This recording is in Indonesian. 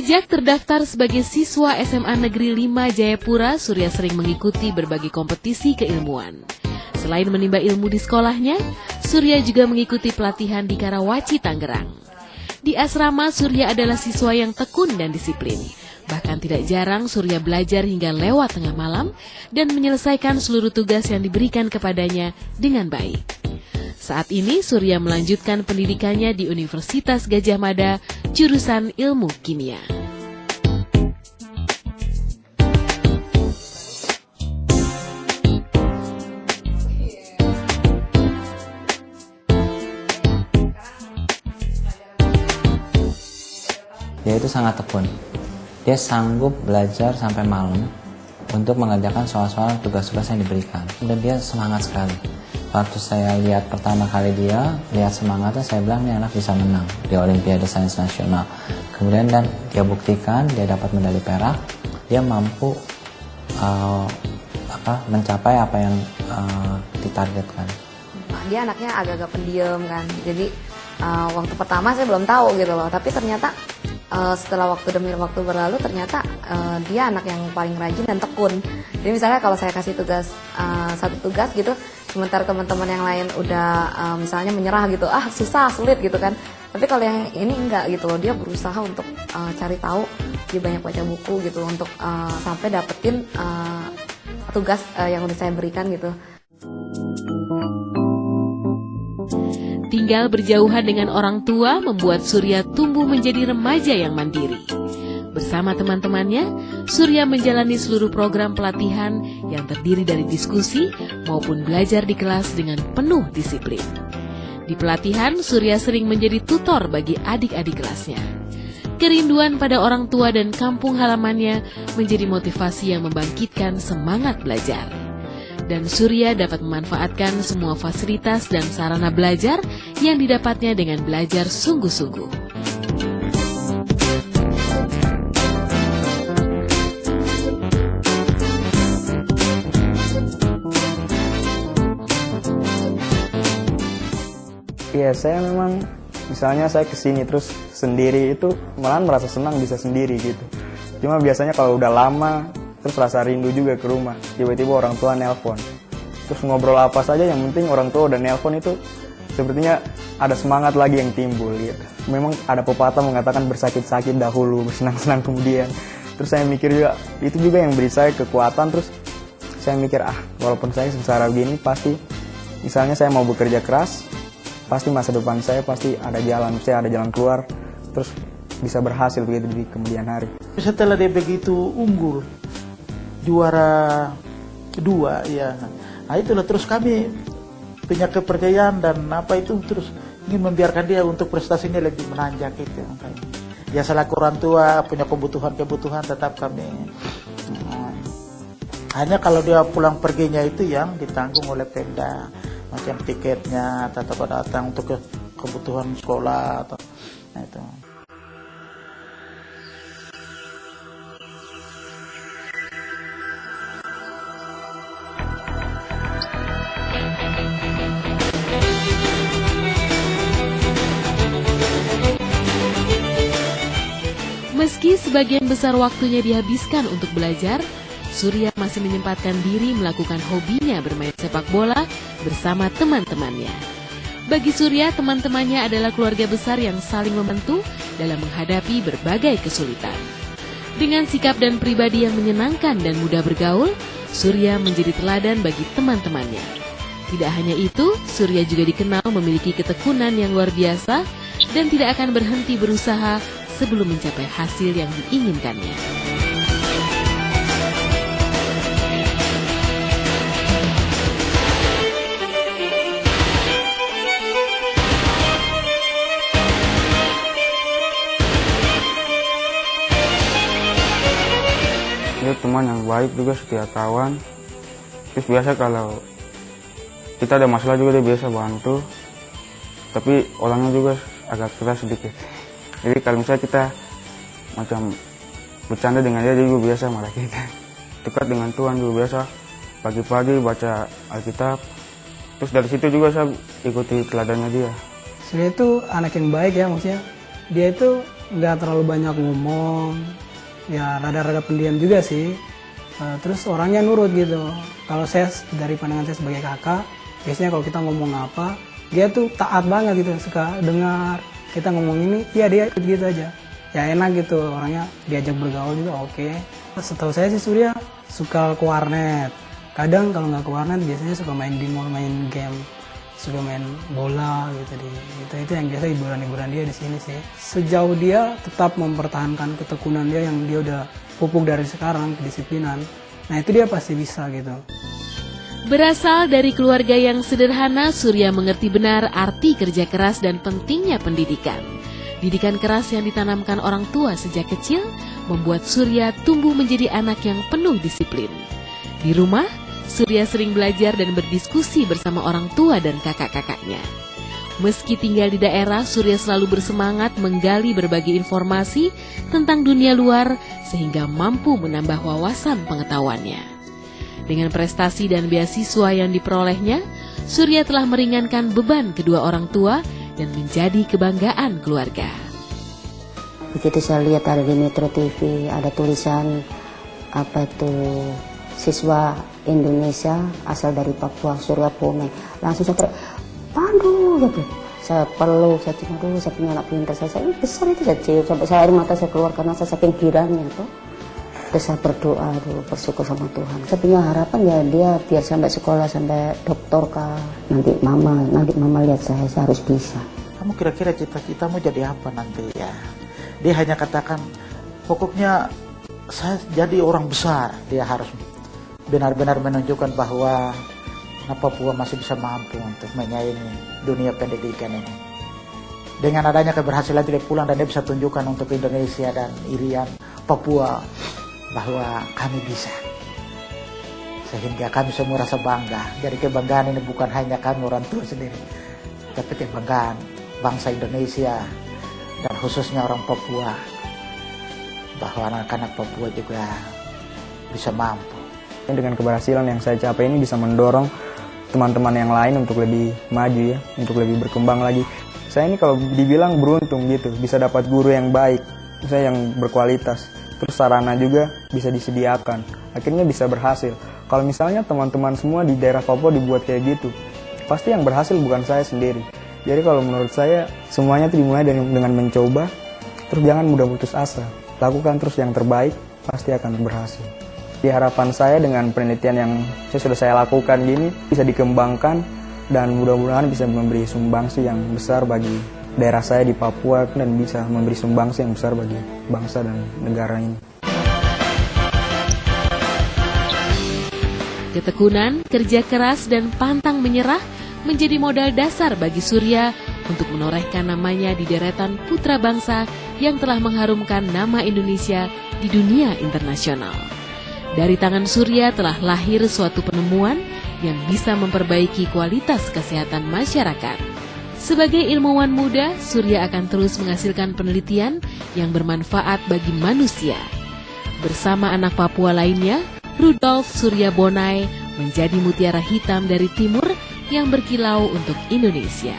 Sejak terdaftar sebagai siswa SMA Negeri 5 Jayapura, Surya sering mengikuti berbagai kompetisi keilmuan. Selain menimba ilmu di sekolahnya, Surya juga mengikuti pelatihan di Karawaci, Tangerang. Di asrama, Surya adalah siswa yang tekun dan disiplin. Bahkan tidak jarang Surya belajar hingga lewat tengah malam dan menyelesaikan seluruh tugas yang diberikan kepadanya dengan baik. Saat ini Surya melanjutkan pendidikannya di Universitas Gadjah Mada, jurusan Ilmu Kimia. Dia itu sangat tekun. Dia sanggup belajar sampai malam untuk mengerjakan soal-soal tugas-tugas yang diberikan. Dan dia semangat sekali. Waktu saya lihat pertama kali dia, lihat semangatnya, saya bilang ini anak bisa menang di Olimpiade Sains Nasional. Kemudian dan dia buktikan, dia dapat medali perak, dia mampu mencapai apa yang ditargetkan. Dia anaknya agak-agak pendiam kan, jadi waktu pertama saya belum tahu gitu loh, tapi ternyata setelah waktu demi waktu berlalu ternyata dia anak yang paling rajin dan tekun. Jadi misalnya kalau saya kasih tugas satu tugas gitu, sementara teman-teman yang lain udah misalnya menyerah gitu, susah, sulit gitu kan. Tapi kalau yang ini enggak gitu loh, dia berusaha untuk cari tahu, dia banyak baca buku gitu untuk sampai dapetin tugas yang udah saya berikan gitu. Tinggal berjauhan dengan orang tua membuat Surya tumbuh menjadi remaja yang mandiri. Bersama teman-temannya, Surya menjalani seluruh program pelatihan yang terdiri dari diskusi maupun belajar di kelas dengan penuh disiplin. Di pelatihan, Surya sering menjadi tutor bagi adik-adik kelasnya. Kerinduan pada orang tua dan kampung halamannya menjadi motivasi yang membangkitkan semangat belajar. Dan Surya dapat memanfaatkan semua fasilitas dan sarana belajar yang didapatnya dengan belajar sungguh-sungguh. Iya, saya memang misalnya saya kesini terus sendiri itu malah merasa senang bisa sendiri gitu. Cuma biasanya kalau udah lama terus rasa rindu juga ke rumah. Tiba-tiba orang tua nelpon. Terus ngobrol apa saja yang penting orang tua udah nelpon itu sepertinya ada semangat lagi yang timbul gitu. Memang ada pepatah mengatakan bersakit-sakit dahulu, bersenang-senang kemudian. Terus saya mikir juga itu juga yang beri saya kekuatan. Terus saya mikir walaupun saya sengsara begini pasti misalnya saya mau bekerja keras, pasti masa depan saya pasti ada jalan, saya ada jalan keluar, terus bisa berhasil begitu di kemudian hari. Setelah dia begitu unggul, juara kedua, ya, nah itulah terus kami punya kepercayaan dan apa itu terus ingin membiarkan dia untuk prestasinya lebih menanjak itu. Ya selaku orang tua punya kebutuhan tetap kami. Hanya kalau dia pulang perginya itu yang ditanggung oleh Pemda. Macam tiketnya atau datang untuk kebutuhan sekolah atau itu. Meski sebagian besar waktunya dihabiskan untuk belajar, Surya masih menyempatkan diri melakukan hobinya bermain sepak bola bersama teman-temannya. Bagi Surya, teman-temannya adalah keluarga besar yang saling membantu dalam menghadapi berbagai kesulitan. Dengan sikap dan pribadi yang menyenangkan dan mudah bergaul, Surya menjadi teladan bagi teman-temannya. Tidak hanya itu, Surya juga dikenal memiliki ketekunan yang luar biasa dan tidak akan berhenti berusaha sebelum mencapai hasil yang diinginkannya. Dia teman yang baik juga, setia kawan. Terus biasa kalau kita ada masalah juga dia biasa bantu. Tapi orangnya juga agak keras sedikit. Jadi kalau misalnya kita macam bercanda dengan dia juga biasa malah kita. Dekat dengan Tuhan juga biasa. Pagi-pagi baca Alkitab. Terus dari situ juga saya ikuti teladannya dia. Sebenarnya itu anak yang baik ya, maksudnya dia itu nggak terlalu banyak ngomong, ya rada-rada pendiam juga sih. Terus orangnya nurut gitu. Kalau saya dari pandangan saya sebagai kakak, biasanya kalau kita ngomong apa, dia tuh taat banget gitu, suka dengar kita ngomong ini, ya dia ikut gitu aja. Ya enak gitu, orangnya diajak bergaul juga oke. Setahu saya sih Surya suka ke warnet. Kadang kalau nggak ke warnet biasanya suka main di mall, main game, suka main bola gitu itu yang biasa hiburan dia di sini sih. Sejauh dia tetap mempertahankan ketekunan dia yang dia udah pupuk dari sekarang, kedisiplinan, nah itu dia pasti bisa gitu. Berasal dari keluarga yang sederhana, Surya mengerti benar arti kerja keras dan pentingnya pendidikan. Didikan keras yang ditanamkan orang tua sejak kecil membuat Surya tumbuh menjadi anak yang penuh disiplin. Di rumah, Surya sering belajar dan berdiskusi bersama orang tua dan kakak-kakaknya. Meski tinggal di daerah, Surya selalu bersemangat menggali berbagai informasi tentang dunia luar sehingga mampu menambah wawasan pengetahuannya. Dengan prestasi dan beasiswa yang diperolehnya, Surya telah meringankan beban kedua orang tua dan menjadi kebanggaan keluarga. Begitu saya lihat ada di Metro TV, ada tulisan siswa Indonesia asal dari Papua, Surya Pome. Langsung saya teriak, Pandu, gitu. Saya peluk, saya cium, aduh, saya punya anak pintar, saya ini besar itu, saya cium, sampai saya air mata saya keluar karena saya saking girangnya tuh. Terus saya berdoa, bersyukur sama Tuhan. Saya punya harapan ya dia biar sampai sekolah, sampai doktor kah. Nanti mama lihat saya harus bisa. Kamu kira-kira cita-citamu jadi apa nanti ya? Dia hanya katakan, pokoknya saya jadi orang besar. Dia harus benar-benar menunjukkan bahwa Papua masih bisa mampu untuk menyaingi dunia pendidikan ini. Dengan adanya keberhasilan dia pulang dan dia bisa tunjukkan untuk Indonesia dan Irian, Papua, bahwa kami bisa. Sehingga kami semua rasa bangga. Jadi kebanggaan ini bukan hanya kami orang tua sendiri, tapi kebanggaan bangsa Indonesia dan khususnya orang Papua, bahwa anak-anak Papua juga bisa mampu. Dengan keberhasilan yang saya capai ini bisa mendorong teman-teman yang lain untuk lebih maju ya, untuk lebih berkembang lagi. Saya ini kalau dibilang beruntung gitu, bisa dapat guru yang baik, saya yang berkualitas, terus sarana juga bisa disediakan, akhirnya bisa berhasil. Kalau misalnya teman-teman semua di daerah Papua dibuat kayak gitu, pasti yang berhasil bukan saya sendiri. Jadi kalau menurut saya semuanya itu dimulai dengan mencoba, terus jangan mudah putus asa, lakukan terus yang terbaik, pasti akan berhasil. Di harapan saya dengan penelitian yang sudah saya lakukan gini bisa dikembangkan dan mudah-mudahan bisa memberi sumbangsi yang besar bagi daerah saya di Papua dan bisa memberi sumbangsi yang besar bagi bangsa dan negara ini. Ketekunan, kerja keras, dan pantang menyerah menjadi modal dasar bagi Surya untuk menorehkan namanya di deretan putra bangsa yang telah mengharumkan nama Indonesia di dunia internasional. Dari tangan Surya telah lahir suatu penemuan yang bisa memperbaiki kualitas kesehatan masyarakat. Sebagai ilmuwan muda, Surya akan terus menghasilkan penelitian yang bermanfaat bagi manusia. Bersama anak Papua lainnya, Rudolf Surya Bonai menjadi mutiara hitam dari timur yang berkilau untuk Indonesia.